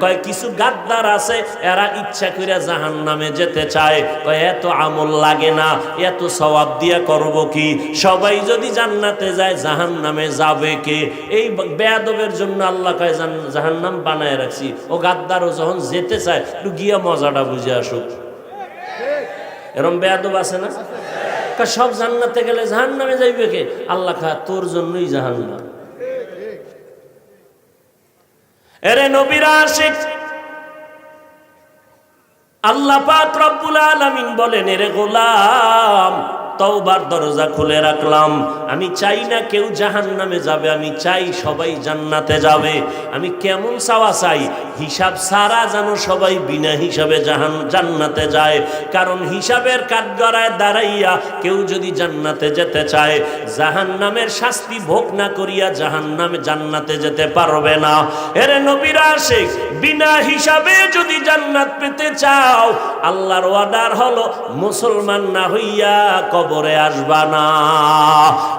কয় কিছু গাদ্দার আছে এরা ইচ্ছা করে জাহান্নামে যেতে চায়, কয় এত আমল লাগে না, এত সওয়াব দিয়া করব কি, সবাই যদি জান্নাতে যায় জাহান্নামে যাবে কে? এই বেয়াদবের জন্য আল্লাহ কয় জাহান্নাম বানায় রাখছি। ও গাদ্দারও যখন যেতে চায় একটু গিয়া মজাটা বুঝে আসুক। এরম বেয়াদব আছে না? সব জান্নাতে গেলে জাহান্নামে যাইবে কে? আল্লাহ কয় তোর জন্যই জাহান্নাম। এরে নবীর আশিক, আল্লাহ পাক রব্বুল আলামিন বলেন, এরে গোলাম তওবার দরজা খুলে রাখলাম, আমি চাই না কেউ জাহান্নামে যাবে, আমি চাই সবাই জান্নাতে যাবে। আমি কেমন চাওয়া চাই? হিসাব সারা যেন সবাই বিনা হিসাবে জান্নাতে যায়। কারণ হিসাবের কাঠগড়ায় দাঁড়াইয়া কেউ যদি জান্নাতে যেতে চায়, জাহান্নামের শাস্তি ভোগ না করিয়া জান্নাতে যেতে পারবে না। এরে নবীর আশিক, বিনা হিসাবে যদি জান্নাত পেতে চাও, আল্লাহর ওয়াদার হলো মুসলমান না হইয়া কবরে আসবা না।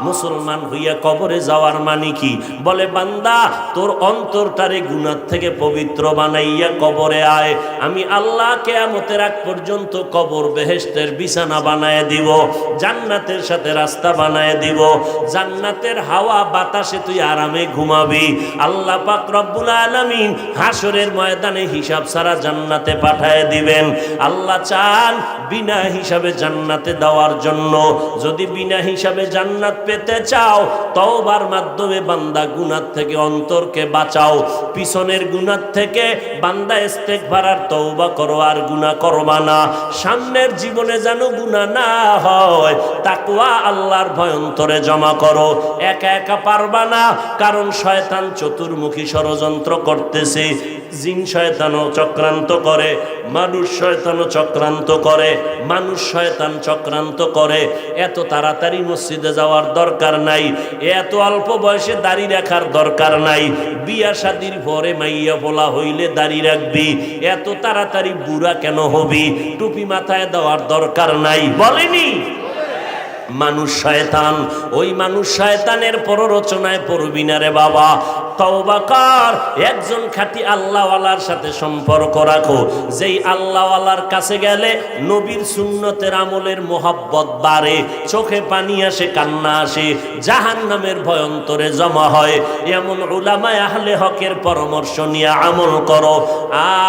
মুসলমান হইয়া কবরে যাওয়ার মানে কি? বলে বান্দা তোর অন্তরটারে গুনাহ থেকে পবিত্র বানাইয়া কবরে আয়, আমি আল্লাহ কিয়ামতের আগ পর্যন্ত কবর বেহেশতের বিছানা বানায় দিব, জান্নাতের সাথে রাস্তা বানায় দিব, জান্নাতের হাওয়া বাতাসে তুই আরামে ঘুমাবি। আল্লাহ পাক রব্বুল আলামিন হাসরের ময়দানে হিসাব ছাড়া জান্নাতে পাঠায় দিবেন। আল্লাহ চান বিনা হিসাবে জান্নাতে দেওয়ার জন্য। যদি বিনা হিসাবে জান্নাত পেতে চাও, তওবার মাধ্যমে বান্দা গুনাহ থেকে অন্তরকে বাঁচাও। পিছনের গুনাহ থেকে বান্দা ইস্তেগফার আর তওবা করো, আর গুনাহ করবা না। সামনের জীবনে যেন গুনাহ না হয়, তাকওয়া আল্লাহর ভয় অন্তরে জমা করো। একা একা পারবা না, কারণ শয়তান চতুর্মুখী ষড়যন্ত্র করতেছে। জিন শয়তানও চক্রান্ত করে, মানুষ শয়তানও চক্রান্ত করে, মানুষ শয়তান চক্রান্ত করে। এত তাড়াতাড়ি মসজিদে যাওয়ার দরকার নাই, এত অল্প বয়সে দাড়ি রাখার দরকার নাই। বিয়া শাদির পরে মাইয়া বলা হইলে দাড়ি রাখবি, এত তাড়াতাড়ি বুড়া কেন হবি? টুপি মাথায় দেওয়ার দরকার নাই, বলেনি? মানুষ শয়তান, ওই মানুষ শয়তানের প্ররোচনায় পড়বি না রে বাবা। তওবা কর, একজন খাঁটি আল্লাহওয়ালার সাথে সম্পর্ক রাখো, যেই আল্লাহওয়ালার কাছে গেলে নবীর সুন্নতের আমলের মোহাব্বত বাড়ে, চোখে পানি আসে, কান্না আসে, জাহান্নামের ভয় অন্তরে জমা হয়। এমন উলামায়ে আহলে হকের পরামর্শ নিয়ে আমল করো।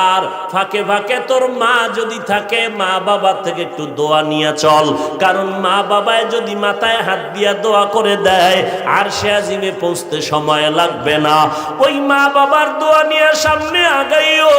আর ফাঁকে ফাঁকে তোর মা যদি থাকে, মা বাবা থেকে একটু দোয়া নিয়ে চল, কারণ মা বাবায় যদি মাথায় হাত দিয়া দোয়া করে দেয়, আরশে আজিমে পৌঁছতে সময় লাগবে না। ওই মা বাবার দোয়া নিয়ে সামনে আগাইও।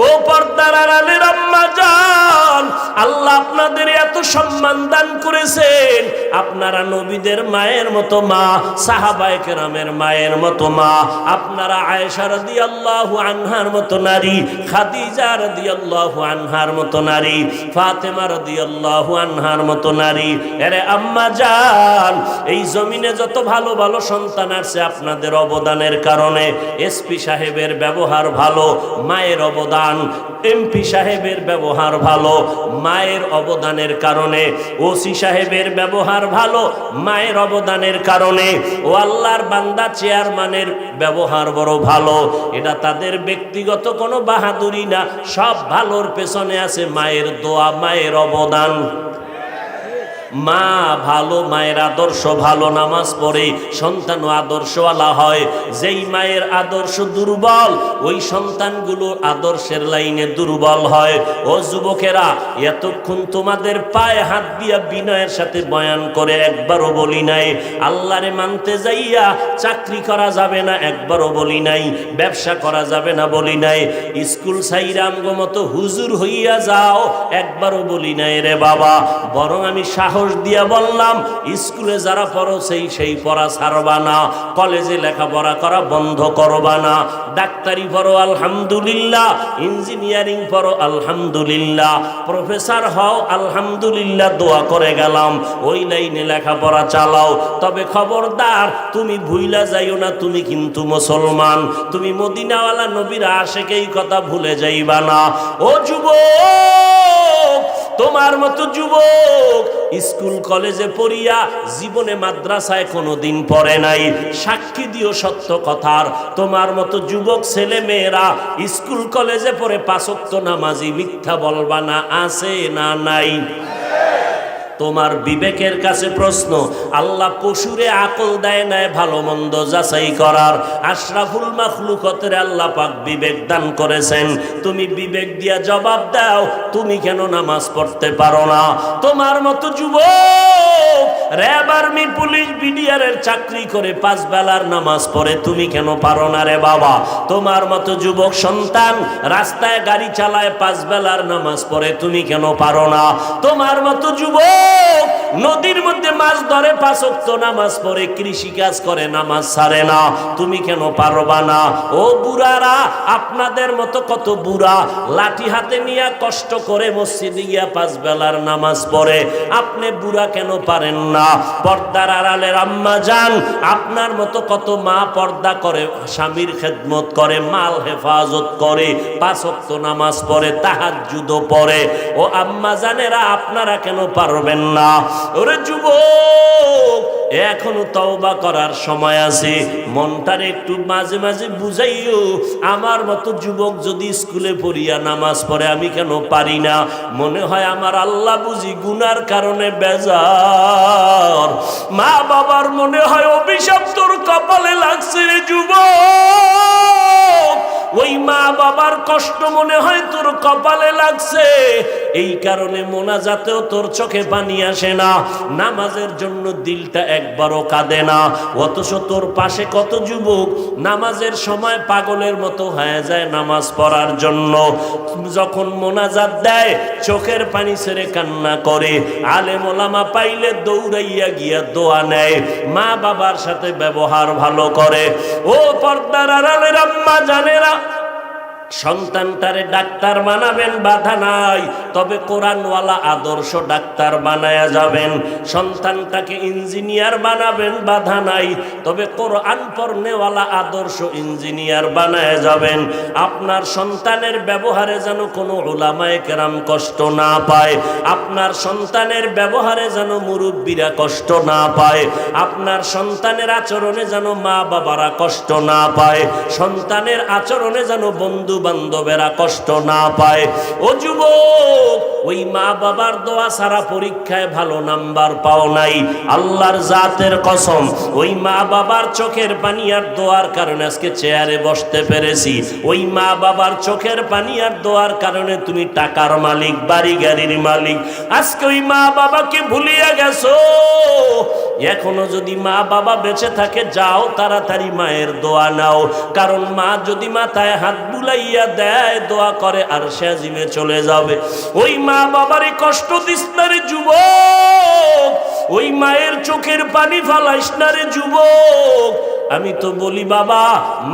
ও পর্দার আড়ালের আম্মা জান, আল্লাহ আপনাদের এত সম্মান দান করেছেন, আপনারা নবীদের মায়ের মতো মা, সাহাবায়ে কেরামের মায়ের মতো মা, আপনারা আয়েশা রাদিয়াল্লাহু আনহার মতো নারী, খাদিজা রাদিয়াল্লাহু আনহার মতো নারী, ফাতেমা রাদিয়াল্লাহু আনহার মতো নারী। এরে আম্মা জান, এই জমিনে যত ভালো ভালো সন্তান আছে আপনাদের অবদানের কারণে। এসপি সাহেবের ব্যবহার ভালো, মায়ের অবদান। এমপি সাহেবের ব্যবহার ভালো, মায়ের অবদানের কারণে। ওসি সাহেবের ব্যবহার ভালো, মায়ের অবদানের কারণে। ও আল্লাহর বান্দা চেয়ারম্যানের ব্যবহার বড় ভালো, এটা তাদের ব্যক্তিগত কোনো বাহাদুরি না, সব ভালোর পেছনে আছে মায়ের দোয়া, মায়ের অবদান। মা ভালো, মায়ের আদর্শ ভালো, নামাজ পড়ে সন্তানও আদর্শওয়ালা হয়। যেই মায়ের আদর্শ দুর্বল, ওই সন্তানগুলো আদর্শের লাইনে দুর্বল হয়। ও যুবকেরা, এতক্ষণ তোমাদের পায়ে হাত দিয়া বিনয়ের সাথে বয়ান করে একবারও বলি নাই আল্লাহরে মানতে যাইয়া চাকরি করা যাবে না, একবারও বলি নাই ব্যবসা করা যাবে না, বলি নাই স্কুল সাইরামগো মতো হুজুর হইয়া যাও, একবারও বলি নাই রে বাবা। বরং আমি সাহস দিয়া বললাম, স্কুলে যারা পড়ো সেই পড়া ছাড়বা না, কলেজে লেখাপড়া করা বন্ধ করবা না, ডাক্তারি পড়ো আলহামদুলিল্লাহ, ইঞ্জিনিয়ারিং পড়ো আলহামদুলিল্লাহ, প্রফেসর হও আলহামদুলিল্লাহ, দোয়া করে গেলাম, ওই লাইনে লেখাপড়া চালাও। তবে খবরদার তুমি ভুইলা যাইও না, তুমি কিন্তু মুসলমান, তুমি মদিনাওয়ালা নবীর আশিক, এই কথা ভুলে যাইবা না। ও যুবক, তোমার মতো যুবক স্কুল কলেজে পড়িয়া জীবনে মাদ্রাসায় কোনোদিন পড়ে নাই, সাক্ষী দিও সত্য কথার। তোমার মতো যুবক ছেলে মেয়েরা স্কুল কলেজে পড়ে 5 ওয়াক্ত নামাজি, মিথ্যা বলবা না, আছে না নাই? তোমার বিবেকের কাছে প্রশ্ন, আল্লাহ পশুরে আকল দেয় নাই ভালো মন্দ যাচাই করার, আশরাফুল মাখলুকতের আল্লাহ পাক বিবেক দান করেছেন। তুমি বিবেক দিয়া জবাব দাও, তুমি কেন নামাজ পড়তে পারো না? তোমার মতো যুবক র্যাব, আর্মি, পুলিশ, বিডিআরের চাকরি করে 5 বেলার নামাজ পড়ে, তুমি কেন পারো না রে বাবা? তোমার মতো যুবক সন্তান রাস্তায় গাড়ি চালায় 5 বেলার নামাজ পড়ে, তুমি কেন পারো না? তোমার মতো যুবক নদীর মধ্যে মাছ ধরে 5 ওয়াক্ত নামাজ পড়ে, কৃষি কাজ করে, নামাজ ছাড়ে না, তুমি কেন পারবা না? ও বুড়ারা, আপনাদের মতো কত বুড়া লাঠি হাতে নিয়ে কষ্ট করে মসজিদে গিয়া 5 বেলার নামাজ পড়ে, আপনি বুড়া কেন পারেন না? পর্দার আড়ালের আম্মা জান, আপনার মতো কত মা পর্দা করে, স্বামীর খেদমত করে, মাল হেফাজত করে, 5 ওয়াক্ত নামাজ পড়ে, তাহাজ্জুদও পড়ে। ও আম্মা জানেরা, আপনারা কেন পারবেন না? ওরে যুবক, এখনো তওবা করার সময় আছে, মনটারে একটু মাঝে মাঝে বুঝাইও। আমার মতো যুবক যদি স্কুলে পড়িয়া নামাজ পড়ে, আমি কেন পারি না? মনে হয় আমার আল্লাহ বুঝি গুনার কারণে বেজার, মা বাবার মনে হয় অভিশাপ তোর কপালে লাগছে রে যুবক। ওই মা বাবার কষ্ট মনে হয় তোর কপালে লাগছে, এই কারণে মোনাজাতেও তোর চোখে পানি আসে না, নামাজের জন্য দিলটা একবারও কাঁদে না। অথচ তোর পাশে কত যুবক নামাজের সময় পাগলের মতো হয়ে যায় নামাজ পড়ার জন্য, যখন মোনাজাত দেয় চোখের পানি ছেড়ে কান্না করে, আলেম ওলামা পাইলে দৌড়াইয়া গিয়া দোয়া নেয়, মা বাবার সাথে ব্যবহার ভালো করে। ও পর্দার আড়ালের আম্মা জানেরা, সন্তানটারে ডাক্তার বানাবেন, বাধা নাই, তবে কোরআনওয়ালা আদর্শ ডাক্তার বানায়া যাবেন। সন্তানটাকে ইঞ্জিনিয়ার বানাবেন, বাধা নাই, তবে কোরআন পড়নেওয়ালা আদর্শ ইঞ্জিনিয়ার বানায়া যাবেন। আপনার সন্তানের ব্যবহারে যেন কোনো উলামায়ে কেরাম কষ্ট না পায়, আপনার সন্তানের ব্যবহারে যেন মুরব্বীরা কষ্ট না পায়, আপনার সন্তানের আচরণে যেন মা বাবারা কষ্ট না পায়, সন্তানের আচরণে যেন বন্ধু বান্ধবেরা কষ্ট না পায়। ও যুবক, ওই মা বাবার দোয়া সারা পরীক্ষায় ভালো নাম্বার পাও নাই, আল্লাহর জাতের কসম, ওই মা বাবার চোখের পানি আর দোয়ার কারণে আজকে চেয়ারে বসতে পেরেছি। ওই মা বাবার চোখের পানি আর দোয়ার কারণে তুমি টাকার মালিক, বাড়ি গাড়ির মালিক। আজকে ওই মা বাবাকে ভুলিয়া গেছো। এখনো যদি মা বাবা বেঁচে থাকে, যাও তাড়াতাড়ি মায়ের দোয়া নাও, কারণ মা যদি মাথায় হাত বুলাইয়া দেয়, দোয়া করে আর সে জিমে চলে যাবে। ওই মা বাবারে কষ্ট দিস না রে যুবক, ওই মায়ের চোখের পানি ফালাইস না রে যুবক। আমি তো বলি বাবা,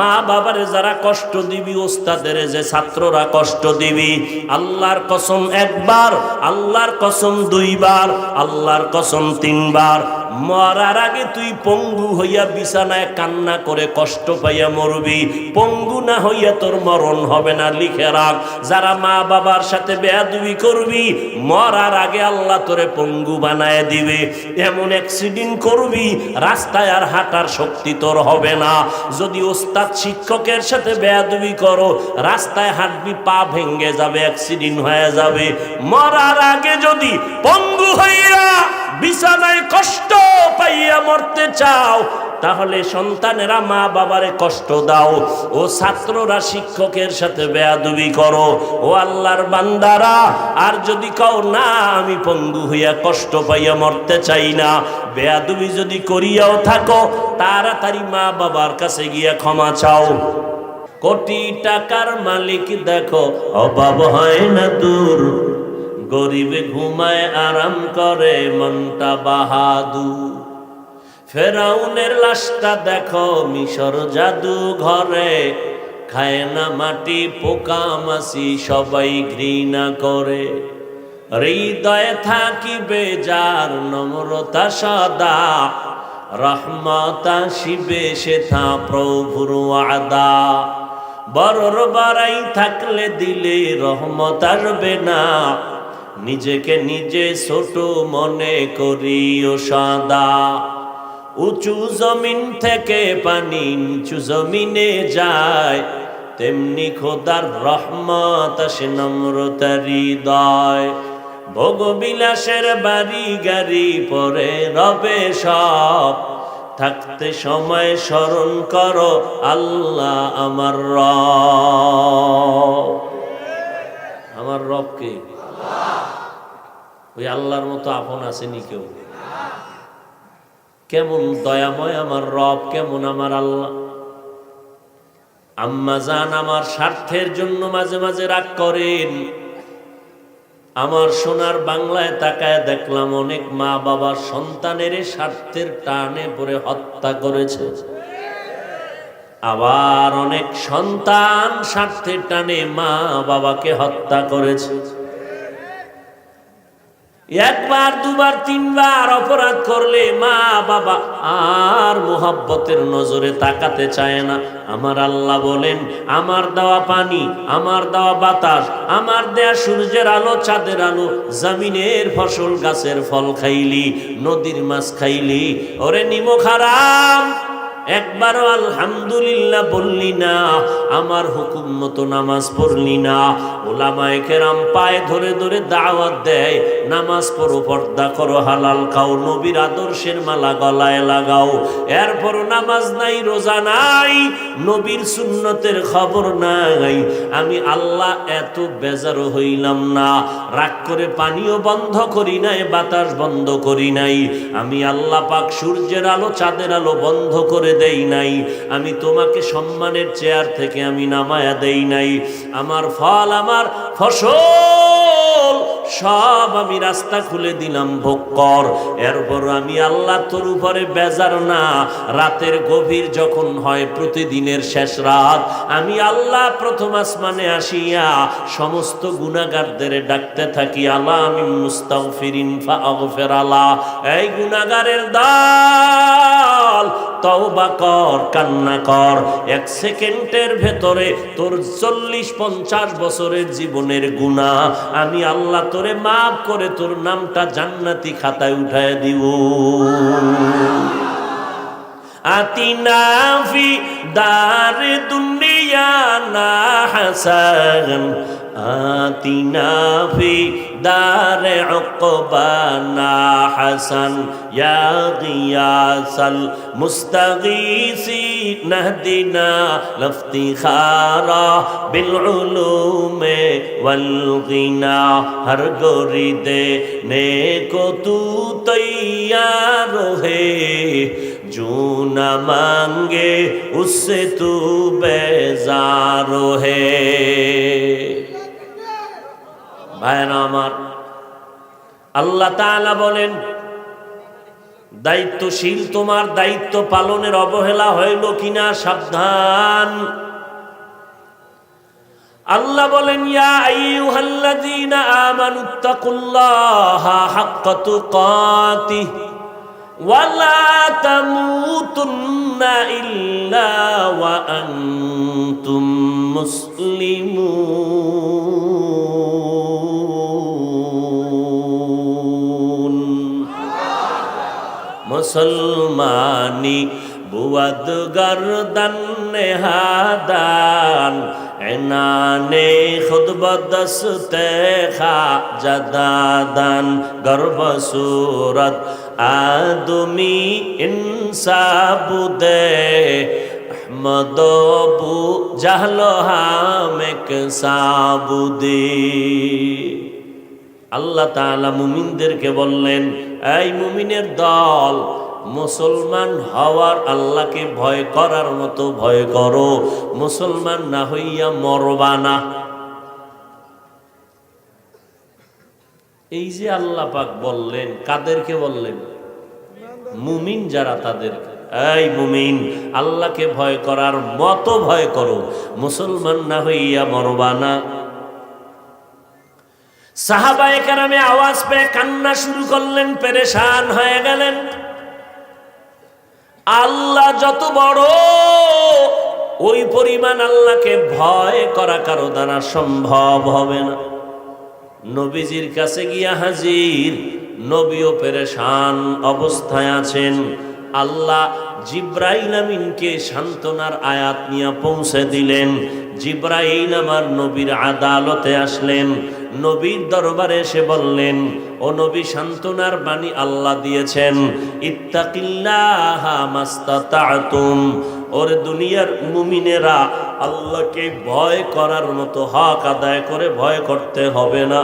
মা বাবারে যারা কষ্ট দিবি, ওস্তাদের যে ছাত্ররা কষ্ট দিবি, আল্লাহর কসম 1 বার, আল্লাহর কসম 2 বার, আল্লাহর কসম 3 বার, মরার আগে তুই পঙ্গু হইয়া বিছানায় কান্না করে কষ্ট পাইয়া মরবি, পঙ্গু না হইয়া তোর মরণ হবে না। লিখে রাখ, যারা মা বাবার সাথে বেয়াদবি করবি, মরার আগে আল্লাহ তোরে পঙ্গু বানায় দিবে। এমন অ্যাক্সিডেন্ট করবি, রাস্তায় আর হাঁটার শক্তি তোর হবে না। যদি ওস্তাদ শিক্ষকের সাথে বেয়াদবি করো, রাস্তায় হাঁটবি, পা ভেঙে যাবে, অ্যাক্সিডেন্ট হয়ে যাবে। মরার আগে যদি পঙ্গু হইয়া বিছানায় কষ্ট পাইয়া মরতে চাও, তাহলে সন্তানেরা মা বাবারে কষ্ট দাও, ও ছাত্ররা শিক্ষকের সাথে বেয়াদবি করো। ও আল্লাহর বান্দারা, আর যদি কও না আমি পঙ্গু হইয়া কষ্ট পাইয়া মরতে চাই না, বেয়াদবি যদি করিয়াও থাকো, তাড়াতাড়ি মা বাবার কাছে গিয়া ক্ষমা চাও। কোটি টাকার মালিক দেখো, অভাব হয় না দূর, গরিবে ঘুমায় আরাম করে, মনটা বাহাদুর। ফেরাউনের লাশটা দেখো, মিশর জাদু ঘরে, খায় না মাটি, পোকা মাছি সবাই ঘৃণা করে। হৃদয়ে থাকিবে যার নম্রতা সদা, রহমত আসিবে সেথা প্রভুর ওয়াদা। বড়র বাড়াই থাকলে দিলে রহমত আসবে না, নিজেকে নিজে ছোট মনে করিও সদা। উঁচু জমিন থেকে পানি নিচু জমিনে যায়, তেমনি খোদার রহমত আসে নম্রতার হৃদয়। ভোগবিলাসের বাড়ি গাড়ি পরে রবে সব, থাকতে সময় স্মরণ করো আল্লাহ আমার রব। আমার রব কে? ওই আল্লাহর মতো আপন আসেনি কেউ। কেমন দয়াময় আমার রব, কেমন আমার আল্লাহ। আম্মা জান আমার স্বার্থের জন্য মাঝে মাঝে রাগ করেন। আমার সোনার বাংলায় তাকায় দেখলাম অনেক মা বাবা সন্তানের স্বার্থের টানে পড়ে হত্যা করেছে, আবার অনেক সন্তান স্বার্থের টানে মা বাবাকে হত্যা করেছে। একবার দুবার তিনবার অপরাধ করলে মা বাবা আর মোহাব্বতের নজরে তাকাতে চায় না। আমার আল্লাহ বলেন, আমার দেওয়া পানি, আমার দেওয়া বাতাস, আমার দেয়া সূর্যের আলো, চাঁদের আলো, জমিনের ফসল, গাছের ফল খাইলি, নদীর মাছ খাইলি, ওরে নিমক হারাম, একবারও আলহামদুলিল্লাহ বললি না, আমার হুকুম মতো নামাজ পড়লি না। ওলামায়ে কেরাম পায়ে ধরে ধরে দাওয়াত দেয়, নামাজ পড়ো, পর্দা করো, হালাল খাও, নবীর আদর্শের মালা গলায় লাগাও। এরপরও নামাজ নাই, রোজা নাই, নবীর সুন্নতের খবর নাই। আমি আল্লাহ এত বেজারও হইলাম না, রাগ করে পানিও বন্ধ করি নাই, বাতাস বন্ধ করি নাই। আমি আল্লাহ পাক সূর্যের আলো, চাঁদের আলো বন্ধ করে দেই নাই। আমি তোমাকে সম্মানের চেয়ার থেকে আমি নামায়া দেই নাই। আমার ফল, আমার ফসল সব আমি রাস্তা খুলে দিলাম, ভোগ কর। এরপর আমি আল্লাহ তোর উপরে বেজার না। রাতের গভীর যখন হয়, প্রতিদিনের শেষ রাত, আমি আল্লাহ প্রথম আসমানে আসিয়া সমস্ত গুনাহগারদের ডাকতে থাকি, আলা আমি মুস্তাগফিরিন ফাগফির আলা, এই গুনাহগারের দল তওবা কর, কান্না কর। এক সেকেন্ডের ভেতরে তোর 40-50 বছরের জীবনের গুনাহ আমি আল্লাহ তোরে মাফ করে তোর নামটা জান্নাতি খাতায় উঠায় দিব। আতিনা ফি দারে দুনিয়া না হাসান, আতিনা ফি দারে উকবানা হাসান, ইয়া গিয়াসাল মুস্তাগীসি নাহদিনা লফতিখারা বিল উলুমে ওয়াল গিনা, হর গরিদে নেকো তু তৈয়ার হে, जो न मांगे उससे तू बेजार है। ভাইরা আমার, আল্লাহ তাআলা বলেন, দায়িত্বশীল তোমার দায়িত্ব পালনের অবহেলা হইল কিনা সাবধান। আল্লাহ বলেন, ইয়া আইয়ুহাল্লাযীনা আমানুত্তাকুল্লাহা হাক্কা তুকাতিহি ওয়ালা তামুতুন্না ইল্লা ওয়া আনতুম মুসলিমুন। মুসলমানি বুয়াদ গর্দন নেহাদান, এনানে খুদ বদস্তে খা জাদাদান, গর্ব সুরত আদমি ইনসাবুদে, আহমদ বু জাহলো হামেক সাবুদে। আল্লাহ তাআলা মুমিনদেরকে বললেন, এই মুমিনের দল, মুসলমান হওয়ার, আল্লাহকে ভয় করার মতো ভয় করো, মুসলমান না হইয়া মরবা না। এই যে আল্লাহ পাক বললেন, কাদেরকে বললেন? মুমিন যারা, তাদের, এই মুমিন আল্লাহকে ভয় করার মতো ভয় করো, মুসলমান না হইয়া মরবা না। সাহাবায়ে কেরামে আওয়াজ পেয়ে কান্না শুরু করলেন, পেরেশান হয়ে গেলেন। আল্লাহ যত বড়, ওই পরিমাণ আল্লাহকে ভয় করা কারো দ্বারা সম্ভব হবে না। নবীজির কাছে গিয়া হাজির। নবীও পেরেশান অবস্থায় আছেন। আল্লাহ জিব্রাইল আমিনকে সান্ত্বনার আয়াত নিয়ে পৌঁছে দিলেন। জিব্রাইল আমার নবীর আদালতে আসলেন, নবীর দরবারে এসে বললেন, ও নবী, সান্ত্বনার বাণী আল্লাহ দিয়েছেন, ইত্তাকিল্লাহা মাস্তাতাতুম। ওরে দুনিয়ার মুমিনেরা, আল্লাহকে ভয় করার মতো হক আদায় করে ভয় করতে হবে না,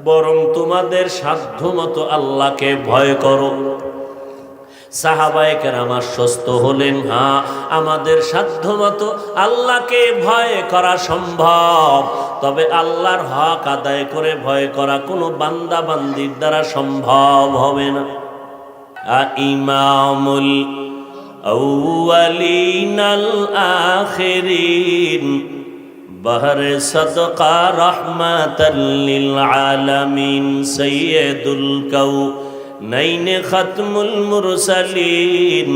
বরং তোমাদের সাধ্য মতো আল্লাহকে ভয় করো। সাহাবায়ে কেরাম আশ্বস্ত হলেন, হ্যাঁ, আমাদের সাধ্য মতো আল্লাহকে ভয় করা সম্ভব, তবে আল্লাহর হক আদায় করে ভয় করা কোনো বান্দা বান্দির দ্বারা সম্ভব হবে না। ইমামুল আউয়ালিন আল আখিরিন বহরে সদকা রহমাতাল লিল আলামিন সাইয়্যিদুল কাউনাইন খাতমুল মুরসালিন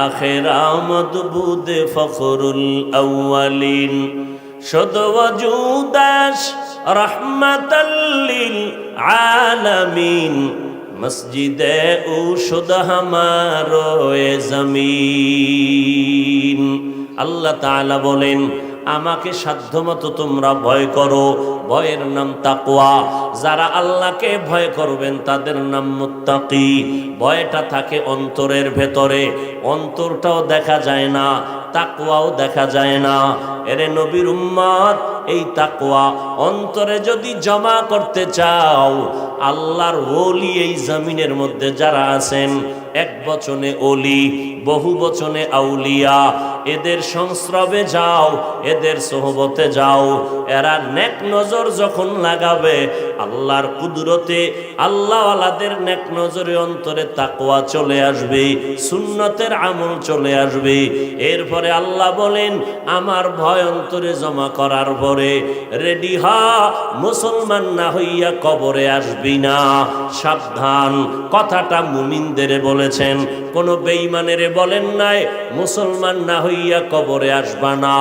আখির আমদ বুদ ফখরুল আউয়ালিন শুদ ওয়াজুদাস রহমাতাল লিল আলামিন মসজিদে ও শুদ হামারো এ জমিন। আল্লাহ তাআলা বলেন, আমাকে সাধ্যমতো তোমরা ভয় করো। ভয়ের নাম তাকওয়া। যারা আল্লাহকে ভয় করবেন তাদের নাম মুত্তাকি। ভয়টা থাকে অন্তরের ভেতরে, অন্তরটাও দেখা যায় না, তাকওয়াও দেখা যায় না। এরে নবীর উম্মত, এই তাকওয়া অন্তরে যদি জমা করতে চাও, আল্লাহর ওলি এই জমিনের মধ্যে যারা আছেন, এক বচনে ওলি, বহু বচনে আউলিয়া, এদের সংস্রবে যাও, এদের সোহবতে যাও। এরা নেক নজর যখন লাগাবে, আল্লাহর কুদরতে আল্লাহওয়ালাদের নেক নজরে অন্তরে তাকওয়া চলে আসবে, সুন্নতের আমল চলে আসবে। এরপরে আল্লাহ বলেন, আমার ভয় অন্তরে জমা করার পরে রেডি হ, মুসলমান না হইয়া কবরে আসবি না। সাবধান, কথাটা মুমিনদের বলেছেন, কোন বেঈমানেরে বলেন নাই মুসলমান না হইয়া কবরে আসবা না।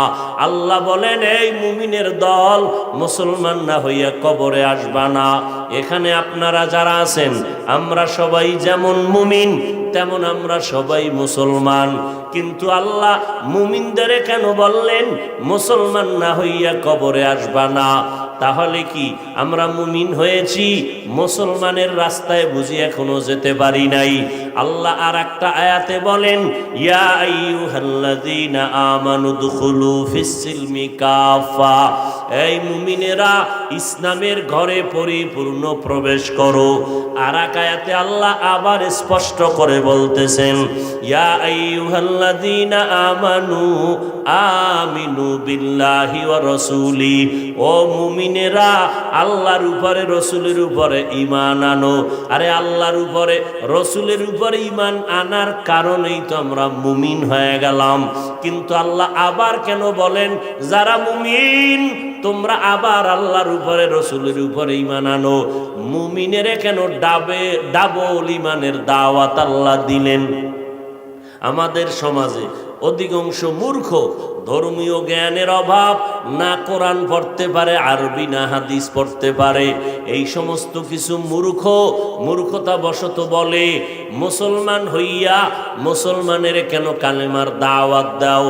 আল্লাহ বলেন, এই মুমিনের দল, মুসলমান না হইয়া কবরে আসবা না। এখানে আপনারা যারা আছেন, আমরা সবাই যেমন মুমিন তেমন আমরা সবাই মুসলমান, কিন্তু আল্লাহ মুমিনদের কেন বললেন মুসলমান না হইয়া কবরে আসবা না? তাহলে কি আমরা মুমিন হয়েছি, মুসলমানের রাস্তায় বুঝি এখনো যেতে পারি নাই? আল্লাহ আর একটা আয়াতে বলেন, ইয়া আইয়ুহাল্লাযীনা আমানু দুখুলু ফিস-সিলমি কাফা। এই মুমিনেরা, ইসলামের ঘরে পরিপূর্ণ প্রবেশ করো। আর এক আয়াতে আল্লাহ আবার স্পষ্ট করে বলতেছেন, ইয়া আইয়ুহাল্লাযীনা আমানু আমিনু বিল্লাহি ওয়া রাসূলি। ও মুমিনেরা, আল্লাহর উপরে রসুলের উপরে ঈমান আনো। আরে আল্লাহর উপরে রসুলের উপরে ঈমান আনার কারণেই তো আমরা মুমিন হয়ে গেলাম। কিন্তু আল্লাহ আবার কেন বলেন, যারা মুমিন তোমরা আবার আল্লাহর উপরে রসুলের উপরে ঈমান আনো? মুমিনের কেন ডাবল ঈমানের দাওয়াত আল্লাহ দিলেন? আমাদের সমাজে অধিকাংশ মূর্খ, ধর্মীয় জ্ঞানের অভাব, না কোরআন পড়তে পারে, আরবি না হাদিস পড়তে পারে। এই সমস্ত কিছু মূর্খতা বশত বলে, মুসলমান হইয়া মুসলমানের কেন কালেমার দাওয়াত দাও?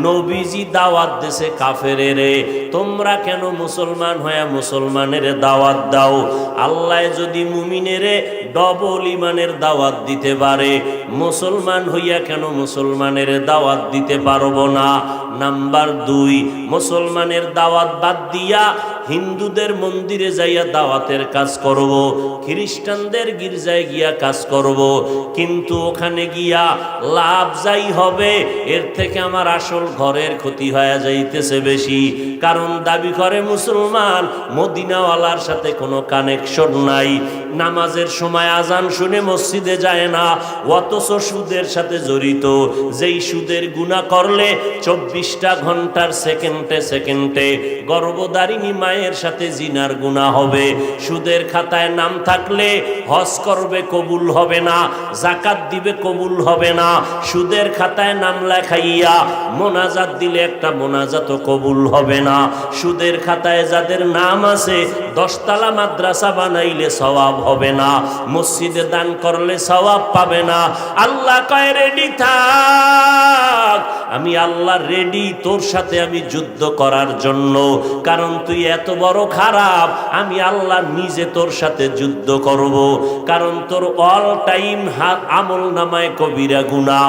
নবীজি দাওয়াত দেশে কাফেরেরে, তোমরা কেন মুসলমান হইয়া মুসলমানের দাওয়াত দাও? আল্লাহ যদি মুমিনেরে ডবল ঈমানের দাওয়াত দিতে পারে, মুসলমান হইয়া কেন মুসলমানের দাওয়াত দিতে পারবো না? নাম্বার 2, মুসলমানের দাওয়াত বাদ দিয়া হিন্দুদের মন্দিরে যাইয়া দাওয়াতের কাজ করব, খ্রিস্টানদের গির্জায় গিয়া কাজ করব, কিন্তু ওখানে গিয়া লাভ যাই হবে, এর থেকে আমার আসল ঘরের ক্ষতি হয়ে যাইতেছে বেশি। কারণ দাবি করে মুসলমান, মদিনাওয়ালার সাথে কোনো কানেকশন নাই, নামাজের সময় আজান শুনে মসজিদে যায় না, অথচ সুদের সাথে জড়িত। যেই সুদের গুনাহ করলে 24টা ঘন্টার সেকেন্ডে গর্ভধারিণী মায়ের সাথে জিনার গুনাহ হবে। সুদের খাতায় নাম থাকলে হজ করবে, কবুল হবে না, যাকাত দিবে, কবুল হবে না। সুদের খাতায় নাম লেখাইয়া মোনাজাত দিলে একটা মোনাজাতও কবুল হবে না। সুদের খাতায় যাদের নাম আছে 10 তলা মাদ্রাসা বানাইলে সওয়াব হবে না, মসজিদে দান করলে সওয়াব পাবে না। আল্লাহ কয় রেডি থাক, আমি আল্লাহ রেডি তোর সাথে আমি যুদ্ধ করার জন্য, কারণ তুই এত বড় খারাপ, আমি আল্লাহ নিজে তোর সাথে যুদ্ধ করব। কারণ তোর অল টাইম আমল নামায় কবিরা গুনাহ,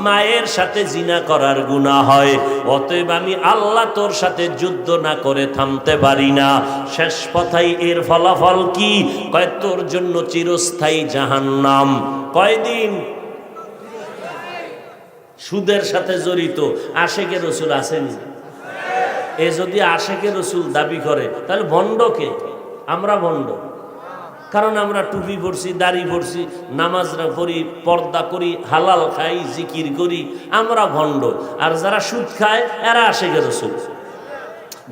মায়ের সাথে জিনা করার গুনাহ হয়, অতএব আমি আল্লাহ তোর সাথে যুদ্ধ না করে থামতে পারি না। শেষ কথাই এর ফলাফল কি? কয় তোর জন্য চিরস্থায়ী জাহান্নাম। কয়দিন? সুদের সাথে জড়িত আশেকে রসুল আসেনি? এ যদি আশেকে রসুল দাবি করে তাহলে ভণ্ডকে? আমরা ভণ্ড, কারণ আমরা টুপি পরছি, দাড়ি পরছি, নামাজরা পড়ি, পর্দা করি, হালাল খাই, জিকির করি, আমরা ভণ্ড। আর যারা সুদ খায় এরা আশেকে রসুল।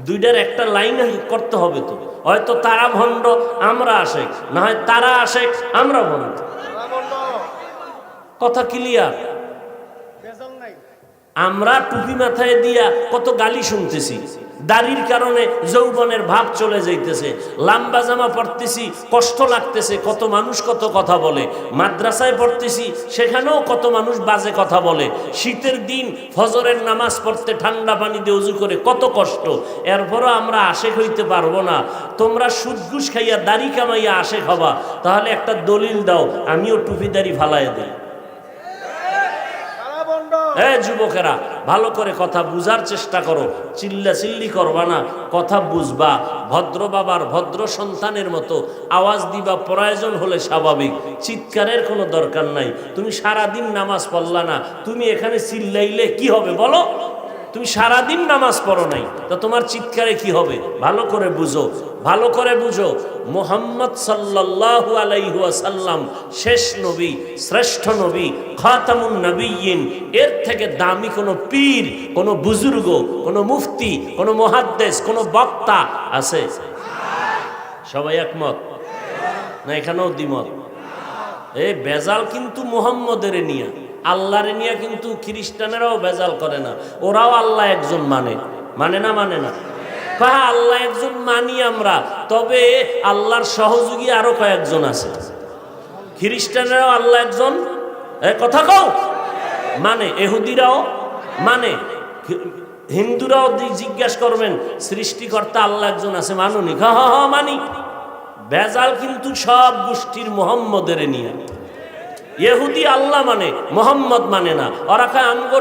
দুইটার একটা লাইন করতে হবে তো, হয়তো তারা ভণ্ড আমরা আশেক, না হয় তারা আশেক আমরা ভণ্ড। কথা ক্লিয়ার? আমরা টুপি মাথায় দিয়া কত গালি শুনতেছি, দাড়ির কারণে যৌবনের ভাব চলে যাইতেছে, লম্বা জামা পড়তেছি কষ্ট লাগতেছে, কত মানুষ কত কথা বলে, মাদ্রাসায় পড়তেছি সেখানেও কত মানুষ বাজে কথা বলে, শীতের দিন ফজরের নামাজ পড়তে ঠান্ডা পানি দিয়ে উজু করে কত কষ্ট, এরপরও আমরা আশেক হইতে পারবো না। তোমরা সুদ ঘুষ খাইয়া দাড়ি কামাইয়া আশেক হবা, তাহলে একটা দলিল দাও, আমিও টুপি দাড়ি ফালাইয়া দিই। যুবকেরা ভালো করে কথা বুঝার চেষ্টা করো, চিল্লা চিল্লি করবা না, কথা বুঝবা, ভদ্র বাবার ভদ্র সন্তানের মতো আওয়াজ দিবা, প্রয়োজন হলে স্বাভাবিক, চিৎকারের কোনো দরকার নাই। তুমি সারাদিন নামাজ পড়লা না, তুমি এখানে চিল্লাইলে কি হবে বলো? তুমি সারাদিন নামাজ পড়ো নাই, তো তোমার চিৎকারে কি হবে? ভালো করে বুঝো, ভালো করে বুঝো। মুহাম্মদ সাল্লাল্লাহু আলাইহি ওয়াসাল্লাম শেষ নবী, শ্রেষ্ঠ নবী, খাতামুন নবিয়্যিন। এর থেকে দামি কোনো পীর, কোনো বুজুর্গ, কোনো মুফতি, কোনো মুহাদ্দিস, কোনো বক্তা আছে? সবাই একমত না? এখানেও দ্বিমত। এই বেজাল কিন্তু মুহাম্মদের নিয়া, আল্লাহর নিয়া কিন্তু খ্রিস্টানেরাও বেজাল করে না, ওরাও আল্লাহ একজন মানে। মানে না? মানে না? আল্লাহ একজন মানি আমরা, তবে আল্লাহর সহযোগী আরো কয়েকজন আছে। খ্রিস্টানেরাও আল্লাহ একজন, কথা কও, মানে। এহুদিরাও মানে। হিন্দুরাও জিজ্ঞাসা করবেন সৃষ্টিকর্তা আল্লাহ একজন আছে, মানুনি? হ্যাঁ মানি। বেজাল কিন্তু সব গোষ্ঠীর মুহাম্মদের নিয়ে। ইহুদি আল্লাহ মানে, মোহাম্মদ মানে না। ওরা কয় আমগো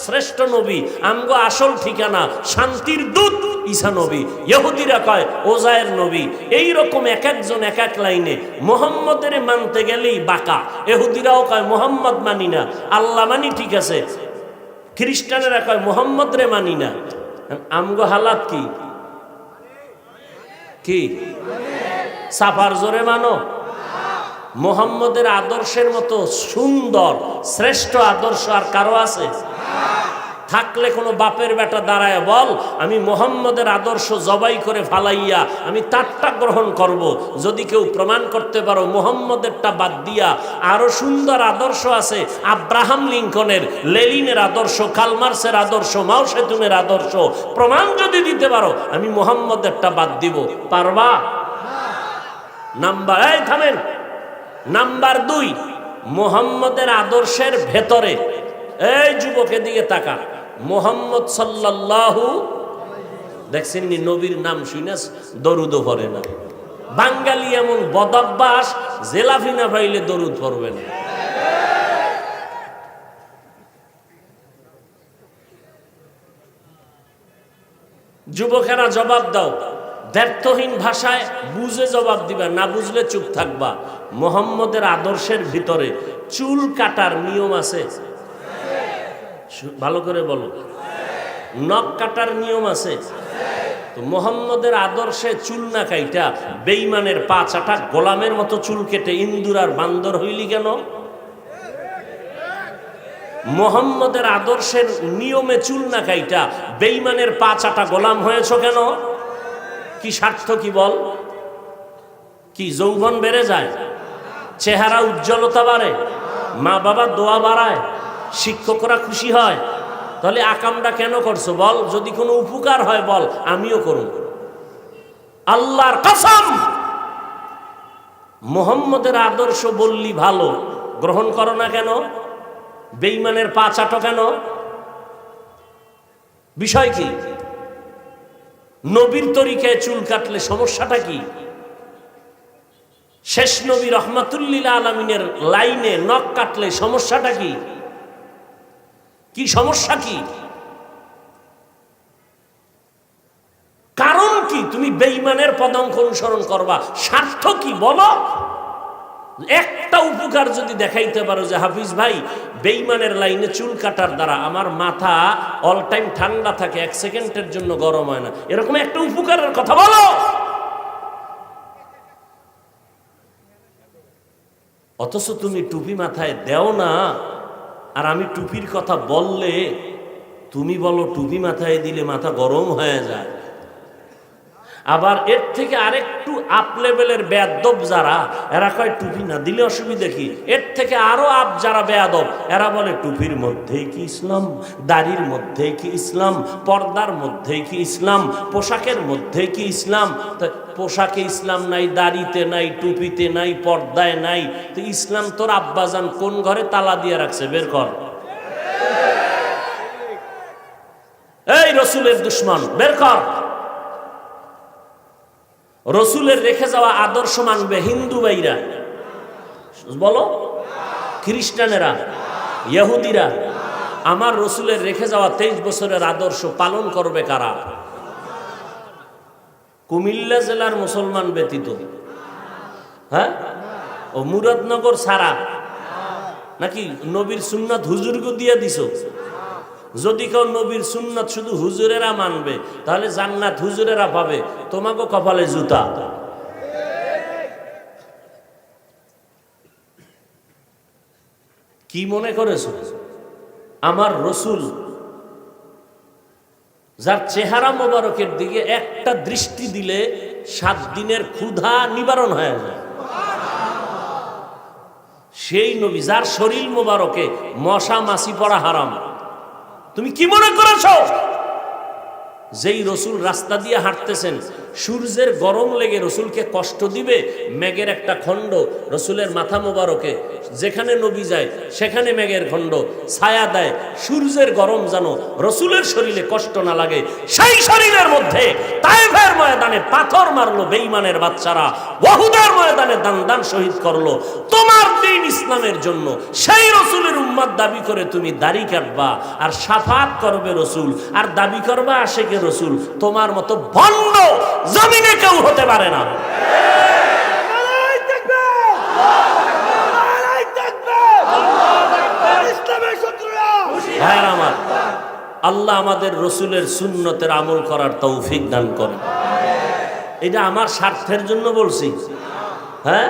শ্রেষ্ঠ নবী, আমগো আসল ঠিকানা শান্তির দূত ঈসা নবী। ইহুদিরা কয় ওজায়ের নবী। এইরকম এক একজন এক এক লাইনে। মোহাম্মদের মানতে গেলেই বাঁকা। ইহুদিরাও কয় মোহাম্মদ মানি না, আল্লাহ মানি, ঠিক আছে। খ্রিস্টানেরা কয় মোহাম্মদ রে মানি না। আমগো হালাত কি? কি সাফার জোরে মানো? মুহাম্মদের আদর্শের মতো সুন্দর শ্রেষ্ঠ আদর্শ আর কারো আছে? থাকলে কোনো বাপের বেটা দাঁড়ায় বল, আমি মুহাম্মদের আদর্শ জবাই করে ফালাইয়া আমি তারটা গ্রহণ করব। যদি কেউ প্রমাণ করতে পারো মুহাম্মদেরটা বাদ দিয়া আরো সুন্দর আদর্শ আছে, আব্রাহাম লিঙ্কনের, লেনিনের আদর্শ, কালমার্সের আদর্শ, মাও সেতুনের আদর্শ, প্রমাণ যদি দিতে পারো, আমি মুহাম্মদেরটা বাদ দিব। পারবা? নাম্বার, এই থামেন। নাম্বার 2, মুহাম্মদের আদর্শের ভেতরে, এই যুবকের দিকে তাকা, মুহাম্মদ সাল্লাল্লাহু, দেখছেন নি নবীর নাম শুনে দরুদও পড়ে না। বাঙালি এমন বদভ্যাস, জেলাফি না পাইলে দরুদ পড়বে না। যুবকেরা জবাব দাও, ব্যর্থহীন ভাষায় বুঝে জবাব দিবা, না বুঝলে চুপ থাকবা। মুহাম্মদের আদর্শের ভিতরে চুল কাটার নিয়ম আছে? ভালো করে বলো। নখ কাটার নিয়ম আছে? তো মুহাম্মদের আদর্শে চুল না কাইটা বেঈমানের পা চাটা গোলামের মতো চুল কেটে ইন্দুর আর বান্দর হইলি কেন? মুহাম্মদের আদর্শের নিয়মে চুল না কাইটা বেঈমানের পা চাটা গোলাম হয়েছ কেন? কি স্বার্থ? কি বল? কি যৌবন বেড়ে যায়? চেহারা উজ্জ্বলতা বাড়ে? মা বাবা দোয়া বাড়ায়? শিক্ষকরা খুশি হয়? তাহলে আকামটা কেন করছো বল? যদি কোনো উপকার হয় বল, আমিও করব। আল্লাহর কসম, মুহাম্মদের আদর্শ বললি ভালো, গ্রহণ করো না কেন? বেঈমানের পা চাটো কেন? বিষয় কি? নবীর তরিকায় চুল কাটলে সমস্যাটা কি? শেষ নবী রহমাতুল্লিল আলামিনের লাইনে নখ কাটলে সমস্যাটা কি? কি সমস্যা কি? কারণ কি? তুমি বেঈমানের পদাঙ্ক অনুসরণ করবা, স্বার্থ কি বলো? একটা উপকার যদি দেখাইতে পারো যে হাফিজ ভাই বেঈমানের লাইনে চুল কাটার দ্বারা আমার মাথা অল টাইম ঠান্ডা থাকে, 1 সেকেন্ডের জন্য গরম হয় না, এরকম একটা উপকারের কথা বলো। অথচ তুমি টুপি মাথায় দেও না, আর আমি টুপির কথা বললে তুমি বলো টুপি মাথায় দিলে মাথা গরম হয়ে যায়। আবার এর থেকে আরেকটু আপ লেভেলের বেয়াদব যারা, এরা কয় টুপি না দিলে অসুবিধা কি? এর থেকে আরো আপ যারা বেয়াদব, এরা বলে টুপির মধ্যেই কি ইসলাম, দাড়ির মধ্যেই কি ইসলাম, পর্দার মধ্যেই কি ইসলাম, পোশাকের মধ্যেই কি ইসলাম? পোশাকে ইসলাম নাই, দাড়িতে নাই, টুপিতে নাই, পর্দায় নাই, তো ইসলাম তোর আব্বাজান কোন ঘরে তালা দিয়ে রাখছে? বের কর। এই রসুলের দুশ্মন, বের কর। রসুলের রেখে যাওয়া আদর্শ মানবে হিন্দু ভাইরা? বলো। খ্রিস্টানেরা, ইহুদিরা? আমার রসুলের রেখে যাওয়া 23 বছরের আদর্শ পালন করবে কারা? কুমিল্লা জেলার মুসলমান ব্যতীত? হ্যাঁ, ও মুরাদনগর ছাড়া? নাকি নবীর সুন্নাত হুজুরকে দিয়ে দিছ? যদি কেউ নবীর সুন্নাত শুধু হুজুরেরা মানবে, তাহলে জান্নাত হুজুরেরা পাবে, তোমাকে কপালে জুতা। কি মনে করেছ? আমার রসুল যার চেহারা মোবারকের দিকে একটা দৃষ্টি দিলে 7 দিনের ক্ষুধা নিবারণ হয়ে যায়, সেই নবী যার শরীর মোবারকে মশা মাছি পড়া হারাম, তুমি কি মনে করেছ? যেই রসুল রাস্তা দিয়ে হাঁটতেছেন, সূর্যের গরম লেগে রসুলকে কষ্ট দিবে, মেঘের একটা খণ্ড রসুলের মাথা মোবারকে, যেখানে নবী যায় সেখানে মেঘের খণ্ড ছায়া দেয়, সূর্যের গরম যেন রসুলের শরীরে কষ্ট না লাগে, সেই শরীরের মধ্যে তায়েফের ময়দানে পাথর মারলো বেঈমানের বাচ্চারা, ওহুদের ময়দানে দান দান শহীদ করলো তোমার দ্বীন ইসলামের জন্য। সেই রসুলের উম্মত দাবি করে তুমি দাড়ি কাটবা আর শাফাত করবে রসুল, আর দাবি করবা আশেকে রসুল। তোমার মতো ভণ্ড জমিনে কেউ হতে পারে না। ভাইয়ের আমার, আল্লাহ আমাদের রসুলের সুন্নতের আমল করার তৌফিক দান করে। এটা আমার স্বার্থের জন্য বলছি। হ্যাঁ,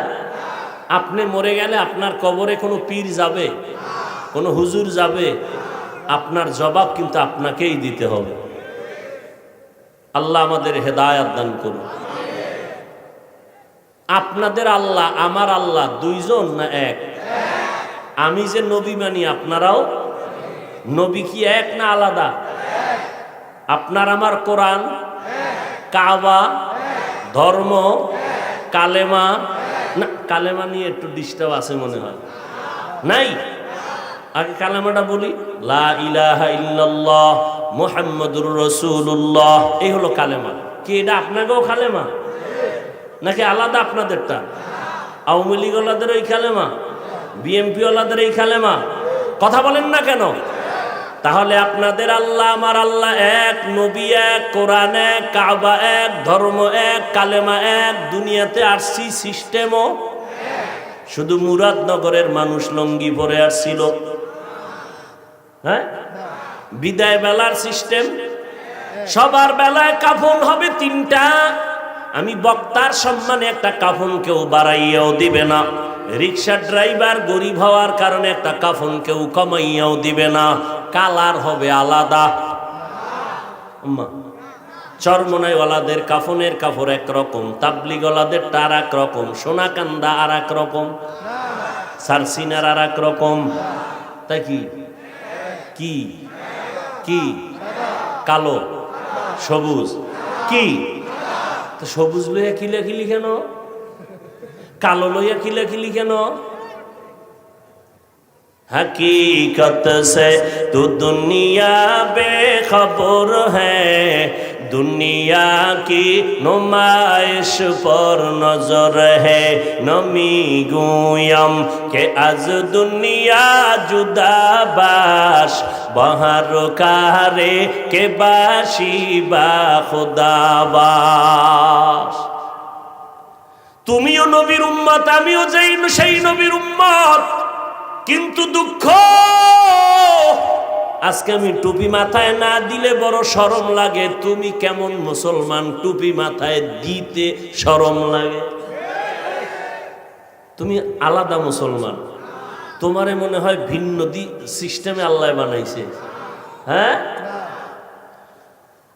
আপনি মরে গেলে আপনার কবরে কোনো পীর যাবে, কোনো হুজুর যাবে? আপনার জবাব কিন্তু আপনাকেই দিতে হবে। আল্লাহ আমাদের হেদায়াত দান করুন। আপনাদের আল্লাহ আমার আল্লাহ দুইজন না এক? আমি যে নবী মানি, আপনারাও নবী কি এক না আলাদা? আপনার আমার কোরআন, কাবা, ধর্ম, কালেমা না? কালেমা নিয়ে একটু ডিস্টার্ব আছে মনে হয়, নাই? আগে কালেমাটা বলি, লা ইলাহা ইল্লাল্লাহ মুহাম্মাদুর রাসূলুল্লাহ, এই হলো কালেমা। কি এটা আপনাকেও কালেমা নাকি আলাদা আপনাদেরটা? আওয়ামী লীগ ওয়ালাদের এই কালেমা, বিএনপি ওয়ালাদের এই কালেমা? কথা বলেন না কেন? তাহলে আপনাদের আল্লাহ আমার আল্লাহ এক, নবী এক, কোরআন এক, কাবা এক, ধর্ম এক, কালেমা এক, দুনিয়াতে আসছি সিস্টেমও। শুধু মুরাদনগরের মানুষ লঙ্গি পরে আসছিল। হ্যাঁ, বিদায় বেলার সিস্টেম, সবার বেলায় কাফন হবে 3টা। আমি বক্তার সম্মানে একটা কাফন কেউ বাড়াইয়াও দিবে না, রিক্সা ড্রাইভার গরিব হওয়ার কারণে একটা কাফন কেউ কমাইয়াও দিবে না, কালার হবে আলাদা। চরমনাইওয়ালাদের কাফনের কাপড় একরকম, তাবলিগওয়ালাদের আর এক রকম, সোনাকান্দা আর এক রকম, সারসিনার আর এক রকম। তাই কি কি কি কালো সবুজ কি তো সবুজ লইয়া কিলাকিলি কেন? কালো লইয়া কিলাকিলি কেন? हकीकत से तो दुनिया बेखबर है, दुनिया की नुमाइश पर नजर है। नमी गुयम के आज दुनिया जुदा बाश, बहर कारे के बाशी बा खुदा बाश। तुमिও নবীর উম্মত, আমিও সেই নবীর উম্মত, কিন্তু দুঃখ আজকে আমি টুপি মাথায় না দিলে বড় শরম লাগে। তুমি কেমন মুসলমান টুপি মাথায় দিতে শরম লাগে? তুমি আলাদা মুসলমান, তোমারে মনে হয় ভিন্ন সিস্টেমে আল্লাহ বানাইছে। হ্যাঁ,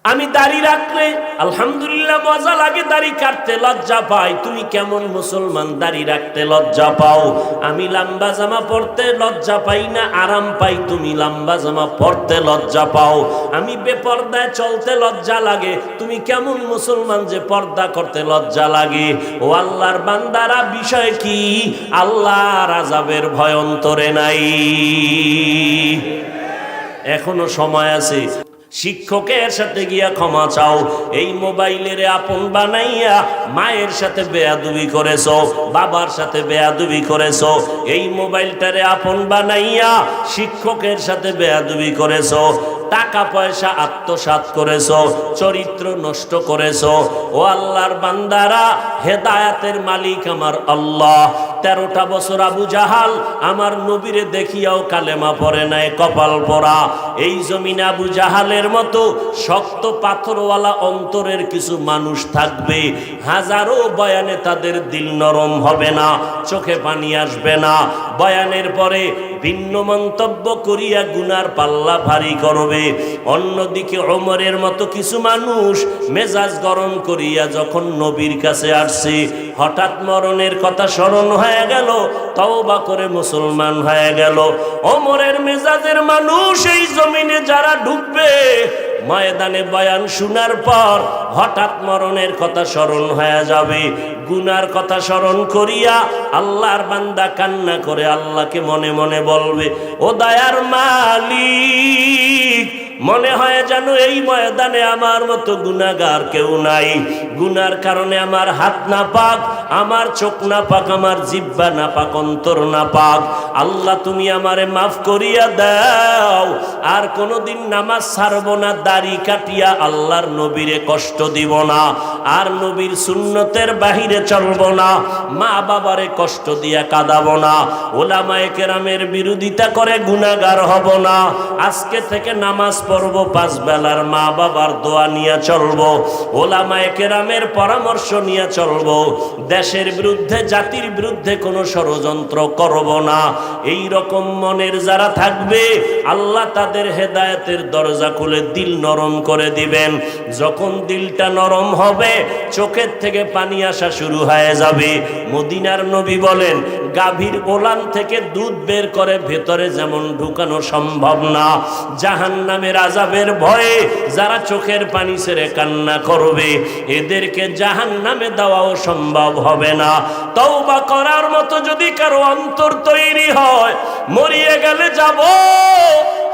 আমি দাড়ি রাখলে আলহামদুলিল্লাহ মজা লাগে, দাড়ি কাটতে লজ্জা পাই। তুমি কেমন মুসলমান দাড়ি রাখতে লজ্জা পাও? আমি লম্বা জামা পরতে লজ্জা পাই না, আরাম পাই। তুমি লম্বা জামা পরতে লজ্জা পাও। আমি বেপর্দায় চলতে লজ্জা লাগে। তুমি কেমন মুসলমান যে পর্দা করতে লজ্জা লাগে? ও আল্লাহর বান্দারা, বিষয় কি? আল্লাহর আযাবের ভয় অন্তরে নাই। এখনো সময় আছে। শিক্ষকের সাথে গিয়া ক্ষমা চাও। এই মোবাইলের আপন বানাইয়া মায়ের সাথে বেয়াদবি করেছো, বাবার সাথে বেয়াদবি করেছো। এই মোবাইলটারে আপন বানাইয়া শিক্ষকের সাথে বেয়াদবি করেছো, টাকা পয়সা আত্মসাৎ করেছো, চরিত্র নষ্ট করেছো। ও আল্লাহর বান্দারা, হেদায়াতের মালিক আমার আল্লাহ। 13টা বছর আবু জাহাল আমার নবীরে দেখিয়াও কালেমা পড়ে নাই, কপাল পরা। এই জমিনে আবু জাহালের মতো শক্ত পাথরওয়ালা অন্তরের কিছু মানুষ থাকবে। হাজারো বয়ানে তাদের দিল নরম হবে না, চোখে পানি আসবে না। বয়ানের পরে ভিন্ন মন্তব্য করিয়া গুনার পাল্লা ভারী করবে। অন্যদিকে ওমরের মতো কিছু মানুষ মেজাজ গরম করিয়া যখন নবীর কাছে আসছে, হঠাৎ মরণের কথা স্মরণ হয়ে গেল, তওবা করে মুসলমান হয়ে গেল। ওমরের মেজাজের মানুষ এই জমিনে যারা ঢুকবে, ময়দানে বয়ান শোনার পর হঠাৎ মরণের কথা স্মরণ হয়ে যাবে, গুনার কথা স্মরণ করিয়া আল্লাহর বান্দা কান্না করে আল্লাহকে মনে মনে বলবে, ও দয়ার মালিক, মনে হয় যেন এই ময়দানে আমার মতো গুনাহগার কেউ নাই। গুনার কারণে আমার হাত না পাক, আমার চোখ না পাক, আমার জিহ্বা না পাক, অন্তর না পাক। আল্লাহ তুমি আমারে মাফ করিয়া দাও। আর কোনোদিন নামাজ ছাড়ব না, দাড়ি কাটিয়া আল্লাহর নবীরে কষ্ট দিব না, আর নবীর সুন্নতের বাহিরে চলব না, মা বাবারে কষ্ট দিয়া কাঁদাবো না, ওলামায়ে কেরামের বিরোধিতা করে গুনাহগার হব না। আজকে থেকে নামাজ পড়ব, 5 বেলার মা বাবার দোয়া নিয়ে চলব, ওলামায়ে কেরামের পরামর্শ নিয়ে চলব। দেশের বিরুদ্ধে, জাতির বিরুদ্ধে কোনো ষড়যন্ত্র করব না। এই রকম মনের যারা থাকবে, আল্লাহ তাদের হেদায়েতের দরজা খুলে দিল নরম করে দিবেন। যখন দিলটা নরম হবে, চোখের থেকে পানি আসা শুরু হয়ে যাবে। মদিনার নবী বলেন, গাভীর ওলান থেকে দুধ বের করে ভেতরে যেমন ঢুকানো সম্ভব না, জাহান্নামের আযাবের ভয়ে যারা চোখের পানি ছেড়ে কান্না করবে, এদেরকে জাহান্নামে দেওয়াও সম্ভব হবে না। তওবা করার মতো যদি কারো অন্তর তৈরি হয়, মরিয়ে গেলে যাব,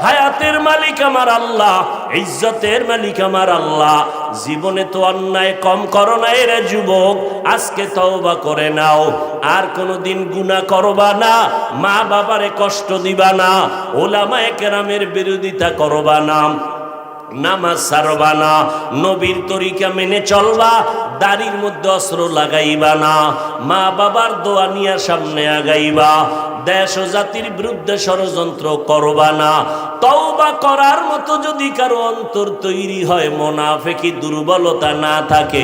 হায়াতের মালিক আমার আল্লাহ, ইজ্জতের মালিক আমার আল্লাহ। জীবনে তো অন্যায় কম করো না রে যুবক, আজকে তওবা করে নাও। আর কোনোদিন গুনাহ করবা না, মা বাবারে কষ্ট দিবা না, ওলামায়ে কেরামের বিরোধিতা করবা না, নামাজ ছাড়বা না, নবীর তরিকা মেনে চলবা, দাড়ির মধ্যে অস্ত্র লাগাইবা না, মা বাবার দোয়া নিয়ে সামনে আগাইবা, দেশ ও জাতির বিরুদ্ধে ষড়যন্ত্র করবা না। তওবা করার মতো যদি কারো অন্তর তৈরি হয়, মুনাফিকি দুর্বলতা না থাকে,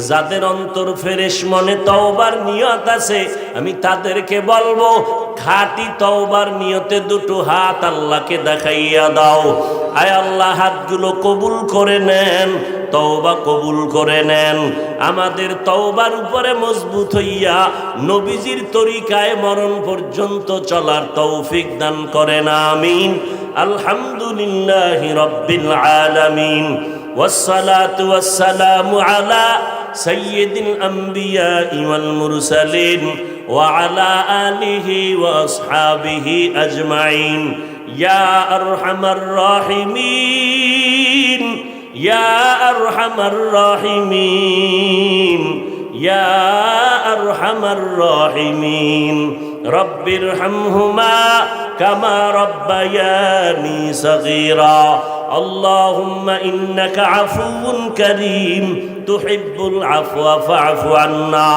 যাদের অন্তর ফ্রেশ মনে তওবার নিয়ত আছে, আমি তাদেরকে বলবো, খাঁটি তওবার নিয়তে দুটো হাত আল্লাহকে দেখাইয়া দাও। আয় আল্লাহ, হাতগুলো কবুল করে নেন, তওবা কবুল করে নেন। আমাদের তওবার উপরে মজবুত হইয়া নবীজির তরিকায় মরণ পর্যন্ত চলার তৌফিক দান করেন, আমিন। আলহামদুলিল্লাহি রাব্বিল আলামিন, ওয়াসসালাতু ওয়াসসালামু আলা সাইয়্যিদিল আম্বিয়া ওয়াল মুরসালিন ওয়া আলা আলিহি ওয়া আসহাবিহি আজমাইন ইয়া আরহামার রাহিমিন ইয়া আরহামার রাহিমিন ইয়া আরহামার রাহিমিন রব্বিরহামহুমা কামা রব্বায়ানি সগীরা আল্লাহুম্মা ইন্নাকা আফুউন কারীম তুহিব্বুল আফওয়া ফা'ফু আন্না।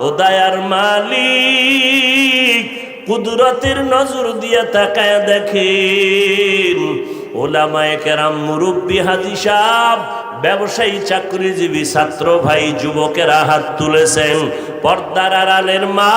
ও দয়ার মালিক, কুদরতের নজর দিয়া তাকায় দেখেন ওলামায়ে কেরাম, মুরব্বী, হাজী সাহেব, ব্যবসায়ী, চাকরিজীবী, ছাত্র ভাই, যুবকেরা হাত তুলেছেন। পর্দার আড়ালের মা